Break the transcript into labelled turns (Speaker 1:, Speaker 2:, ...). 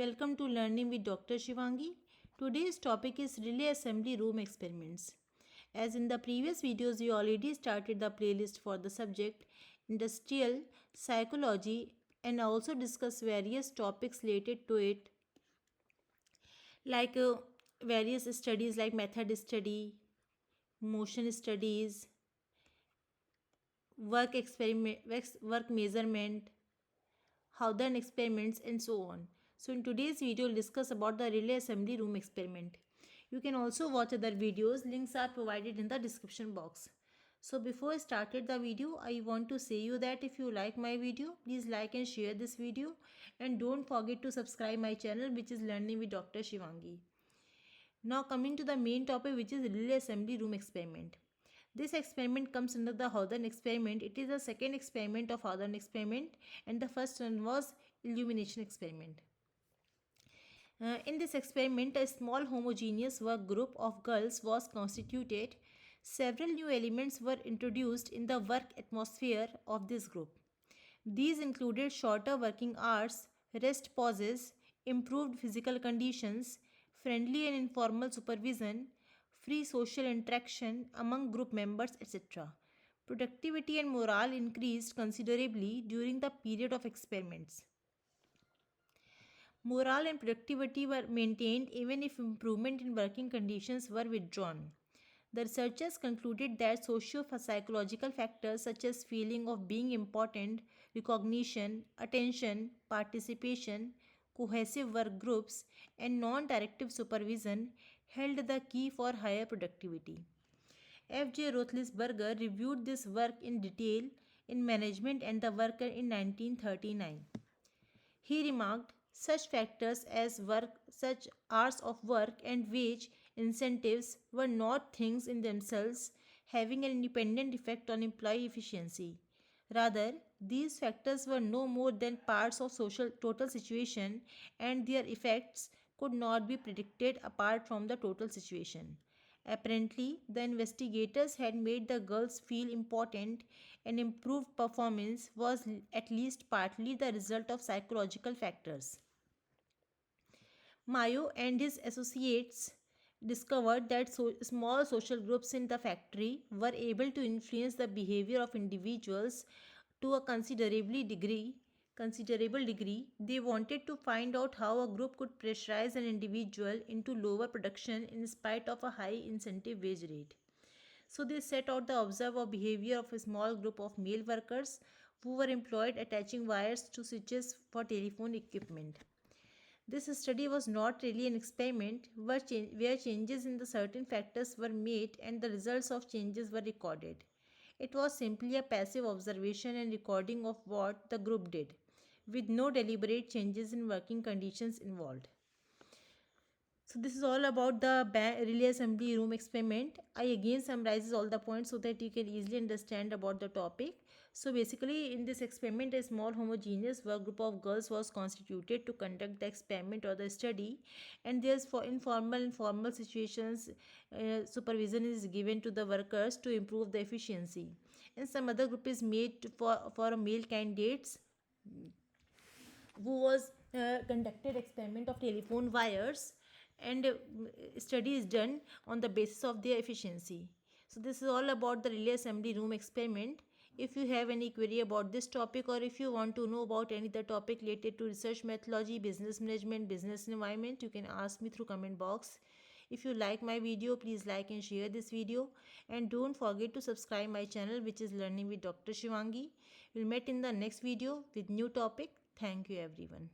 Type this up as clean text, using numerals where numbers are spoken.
Speaker 1: Welcome to Learning with Dr. Shivangi. Today's topic is Relay Assembly Room Experiments. As in the previous videos, we already started the playlist for the subject Industrial Psychology and also discuss various topics related to it, like various studies like method study, motion studies, work experiment, work measurement, Hawthorne experiments, and so on. So in today's video, we'll discuss about the relay assembly room experiment. You can also watch other videos. Links are provided in the description box. So before I started the video, I want to say you that if you like my video, please like and share this video, and don't forget to subscribe my channel, which is Learning with Dr. Shivangi. Now coming to the main topic, which is relay assembly room experiment. This experiment comes under the Hawthorne experiment. It is the second experiment of Hawthorne experiment, and the first one was illumination experiment. In this experiment, a small homogeneous work group of girls was constituted. Several new elements were introduced in the work atmosphere of this group. These included shorter working hours, rest pauses, improved physical conditions, friendly and informal supervision, free social interaction among group members, etc. Productivity and morale increased considerably during the period of experiments. Morale and productivity were maintained even if improvement in working conditions were withdrawn. The researchers concluded that socio-psychological factors such as feeling of being important, recognition, attention, participation, cohesive work groups, and non-directive supervision held the key for higher productivity. F.J. Roethlisberger reviewed this work in detail in Management and the Worker in 1939. He remarked, such factors as work, such hours of work and wage incentives were not things in themselves having an independent effect on employee efficiency. Rather, these factors were no more than parts of social total situation, and their effects could not be predicted apart from the total situation. Apparently, the investigators had made the girls feel important, and improved performance was at least partly the result of psychological factors. Mayo and his associates discovered that small social groups in the factory were able to influence the behavior of individuals to a considerable degree. They wanted to find out how a group could pressurize an individual into lower production in spite of a high incentive wage rate. So they set out to observe the behavior of a small group of male workers who were employed attaching wires to switches for telephone equipment. This study was not really an experiment where changes in the certain factors were made and the results of changes were recorded. It was simply a passive observation and recording of what the group did, with no deliberate changes in working conditions involved. So this is all about the relay assembly room experiment. I again summarizes all the points so that you can easily understand about the topic. So basically in this experiment, a small homogeneous work group of girls was constituted to conduct the experiment or the study, and there's for informal and formal situations supervision is given to the workers to improve the efficiency. And some other group is made for male candidates who was conducted experiment of telephone wires, and study is done on the basis of their efficiency. So this is all about the relay assembly room experiment. If you have any query about this topic, or if you want to know about any other topic related to research methodology, business management, business environment, you can ask me through comment box. If you like my video, please like and share this video, and don't forget to subscribe my channel, which is Learning with Dr. Shivangi. We'll meet in the next video with new topic. Thank you everyone.